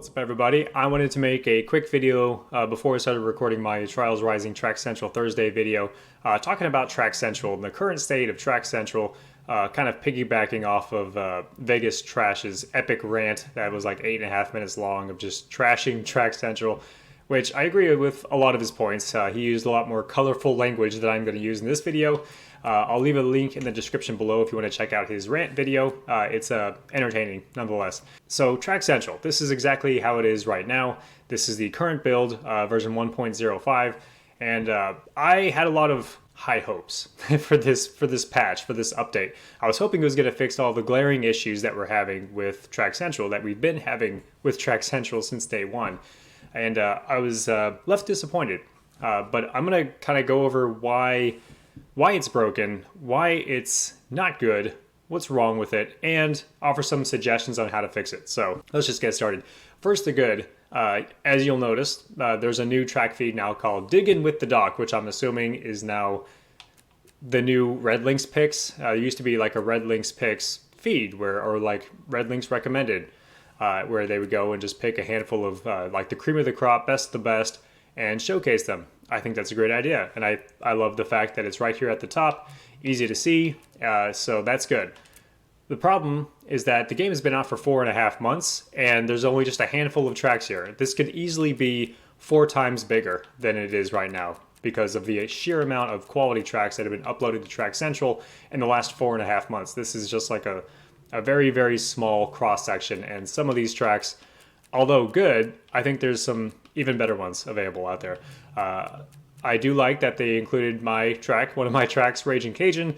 What's up, everybody? I wanted to make a quick video before I started recording my Trials Rising Track Central Thursday video talking about Track Central and the current state of Track Central, kind of piggybacking off of Vegas Trash's epic rant that was like 8.5 minutes long of just trashing Track Central, which I agree with a lot of his points. He used a lot more colorful language that I'm going to use in this video. I'll leave a link in the description below if you want to check out his rant video. It's entertaining nonetheless. So Track Central, this is exactly how it is right now. This is the current build, version 1.05, and I had a lot of high hopes for this patch, for this update. I was hoping it was going to fix all the glaring issues that we're having with Track Central, that we've been having with Track Central since day one, and I was left disappointed. But I'm going to kind of go over why it's broken, why it's not good, what's wrong with it, and offer some suggestions on how to fix it. So let's just get started. First, the good. As you'll notice, there's a new track feed now called Diggin' with the Doc, which I'm assuming is now the new RedLynx picks. There used to be like a RedLynx picks feed or like RedLynx recommended, where they would go and just pick a handful of like the cream of the crop, best of the best, and showcase them. I think that's a great idea, and I love the fact that it's right here at the top, easy to see, so that's good. The problem is that the game has been out for 4.5 months, and there's only just a handful of tracks here. This could easily be 4 times bigger than it is right now because of the sheer amount of quality tracks that have been uploaded to Track Central in the last 4.5 months. This is just like a very, very small cross-section, and some of these tracks, although good, I think there's some even better ones available out there. I do like that they included my track, one of my tracks, Raging Cajun.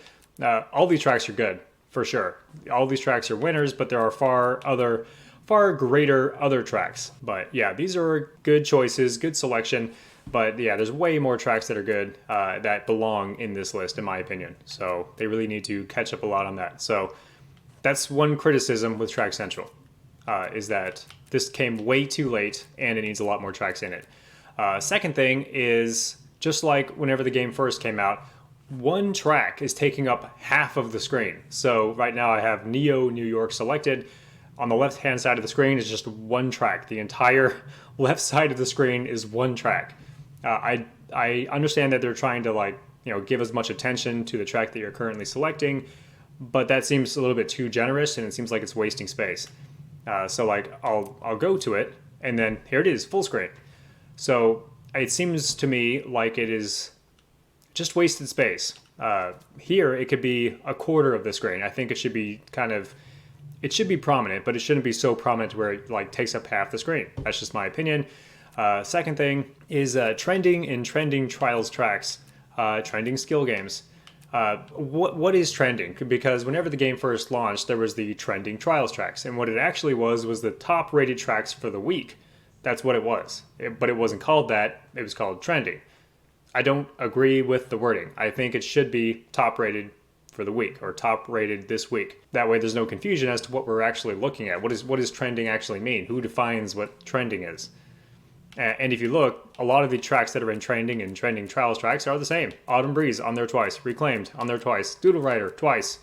All these tracks are good, for sure. All these tracks are winners, but there are far greater other tracks. But yeah, these are good choices, good selection. But yeah, there's way more tracks that are good that belong in this list, in my opinion. So they really need to catch up a lot on that. So that's one criticism with Track Central, is that this came way too late and it needs a lot more tracks in it. Second thing is, just like whenever the game first came out, one track is taking up half of the screen. So right now I have Neo New York selected. On the left-hand side of the screen is just one track. The entire left side of the screen is one track. I understand that they're trying to give as much attention to the track that you're currently selecting, but that seems a little bit too generous, and it seems like it's wasting space. So like I'll go to it, and then here it is, full screen. So it seems to me like it is just wasted space. Here it could be a quarter of the screen. I think it should be it should be prominent, but it shouldn't be so prominent where it like takes up half the screen. That's just my opinion. Second thing is trending in trending trials tracks, trending skill games. What is trending? Because whenever the game first launched, there was the trending trials tracks, and what it actually was the top rated tracks for the week. That's what it was. But it wasn't called that, it was called trending. I don't agree with the wording. I think it should be top rated for the week, or top rated this week. That way there's no confusion as to what we're actually looking at. What does trending actually mean? Who defines what trending is? And if you look, a lot of the tracks that are in trending and trending trials tracks are the same. Autumn Breeze on there twice, Reclaimed on there twice, Doodle Rider twice.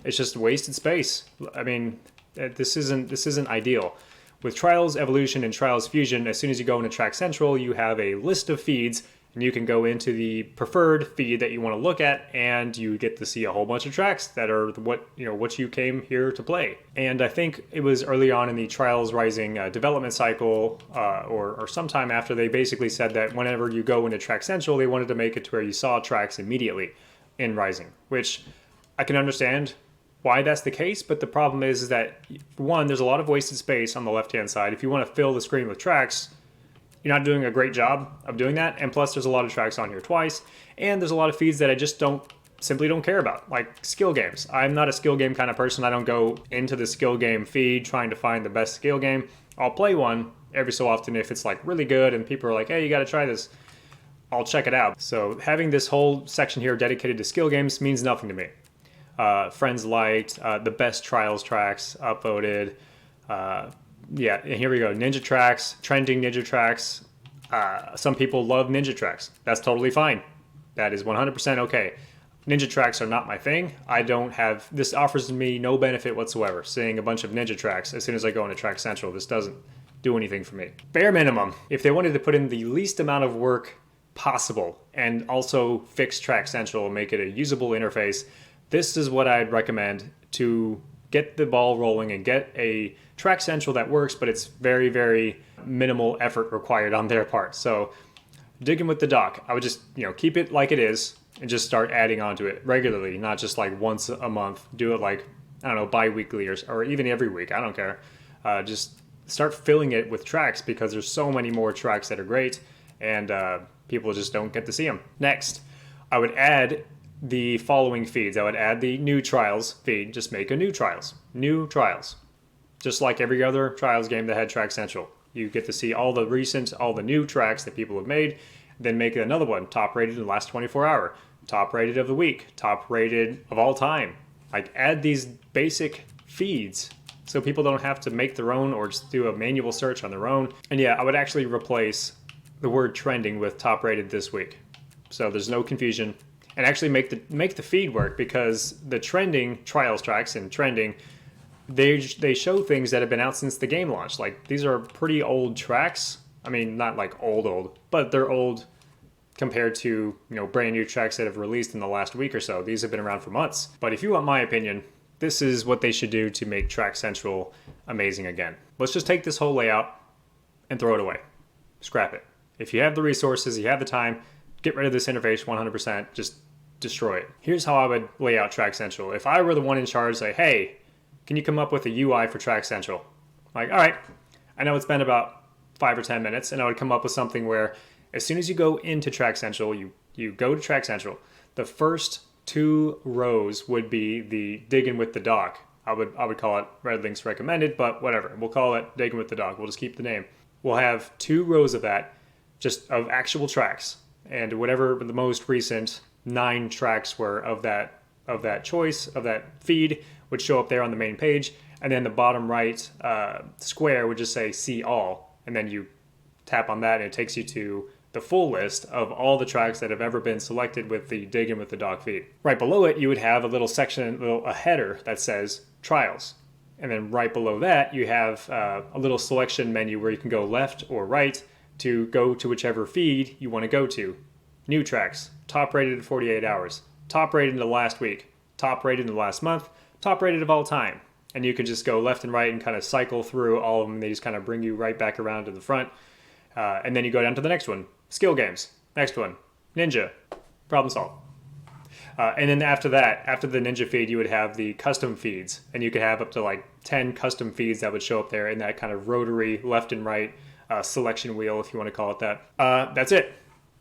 It's just wasted space. I mean, this isn't ideal. With Trials Evolution and Trials Fusion, as soon as you go into Track Central, you have a list of feeds, and you can go into the preferred feed that you want to look at, and you get to see a whole bunch of tracks that are what you came here to play. And I think it was early on in the Trials Rising development cycle, or sometime after, they basically said that whenever you go into Track Central, they wanted to make it to where you saw tracks immediately in Rising, which I can understand why that's the case, but the problem is that, one, there's a lot of wasted space on the left-hand side. If you want to fill the screen with tracks, you're not doing a great job of doing that, and plus there's a lot of tracks on here twice, and there's a lot of feeds that I just simply don't care about, like skill games. I'm not a skill game kind of person. I don't go into the skill game feed trying to find the best skill game. I'll play one every so often if it's like really good and people are like, hey, you got to try this. I'll check it out. So having this whole section here dedicated to skill games means nothing to me. Friends liked, the best trials tracks upvoted. Yeah, and here we go. Ninja tracks, trending ninja tracks. Some people love ninja tracks. That's totally fine. That is 100% okay. Ninja tracks are not my thing. This offers me no benefit whatsoever, seeing a bunch of ninja tracks as soon as I go into Track Central. This doesn't do anything for me. Bare minimum, if they wanted to put in the least amount of work possible and also fix Track Central and make it a usable interface, this is what I'd recommend to get the ball rolling and get a Track Central that works, but it's very, very minimal effort required on their part. So digging with the dock, I would just, keep it like it is and just start adding onto it regularly, not just like once a month. Do it like, I don't know, bi-weekly or even every week. I don't care. Just start filling it with tracks because there's so many more tracks that are great and people just don't get to see them. Next, I would add the following feeds. I would add the new trials feed. Just make a new trials. New trials. Just like every other trials game that had Track Central. You get to see all the new tracks that people have made, then make another one, top rated in the last 24 hour, top rated of the week, top rated of all time. Like add these basic feeds so people don't have to make their own or just do a manual search on their own. And yeah, I would actually replace the word trending with top rated this week. So there's no confusion. And actually make the feed work, because the trending trials tracks and trending, they show things that have been out since the game launched. Like these are pretty old tracks. I mean, not like old, but they're old compared to, brand new tracks that have released in the last week or so. These have been around for months. But if you want my opinion, this is what they should do to make Track Central amazing again. Let's just take this whole layout and throw it away. Scrap it. If you have the resources, you have the time, get rid of this interface 100%, just destroy it. Here's how I would lay out Track Central. If I were the one in charge, say, hey, can you come up with a UI for Track Central? Like, all right, I know it's been about 5 or 10 minutes, and I would come up with something where as soon as you go into Track Central, you go to Track Central, the first 2 rows would be the digging with the dock. I would call it RedLynx recommended, but whatever. We'll call it digging with the dock. We'll just keep the name. We'll have 2 rows of that, just of actual tracks, and whatever the most recent 9 tracks were of that choice, of that feed, would show up there on the main page, and then the bottom right square would just say see all, and then you tap on that and it takes you to the full list of all the tracks that have ever been selected with the dig in with the dock feed. Right below it, you would have a little section, a header that says trials. And then right below that, you have a little selection menu where you can go left or right to go to whichever feed you want to go to. New tracks, top rated in 48 hours, top rated in the last week, top rated in the last month, top rated of all time. And you can just go left and right and kind of cycle through all of them. They just kind of bring you right back around to the front. And then you go down to the next one. Skill games. Next one. Ninja. Problem solved. And then after that, after the Ninja feed, you would have the custom feeds. And you could have up to like 10 custom feeds that would show up there in that kind of rotary left and right selection wheel, if you want to call it that. That's it.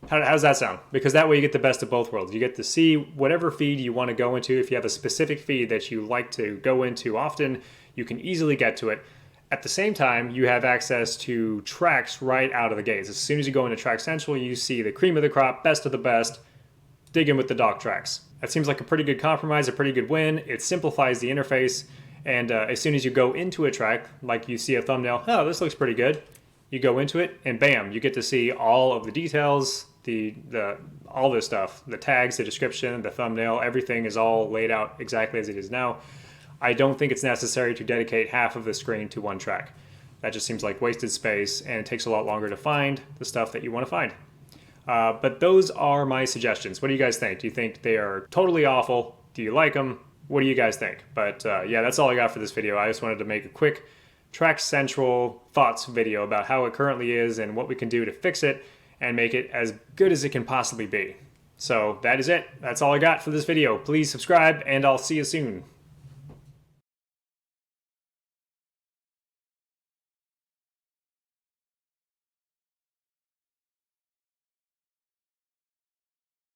How does that sound? Because that way you get the best of both worlds. You get to see whatever feed you want to go into. If you have a specific feed that you like to go into often, you can easily get to it. At the same time, you have access to tracks right out of the gates. As soon as you go into Track Central, you see the cream of the crop, best of the best, dig in with the dock tracks. That seems like a pretty good compromise, a pretty good win. It simplifies the interface, and as soon as you go into a track, like you see a thumbnail, oh, this looks pretty good. You go into it, and bam, you get to see all of the details, all this stuff, the tags, the description, the thumbnail, everything is all laid out exactly as it is now. I don't think it's necessary to dedicate half of the screen to one track. That just seems like wasted space, and it takes a lot longer to find the stuff that you want to find. But those are my suggestions. What do you guys think? Do you think they are totally awful? Do you like them? What do you guys think? But yeah, that's all I got for this video. I just wanted to make a quick Track Central thoughts video about how it currently is and what we can do to fix it and make it as good as it can possibly be. So that is it. That's all I got for this video. Please subscribe, and I'll see you soon.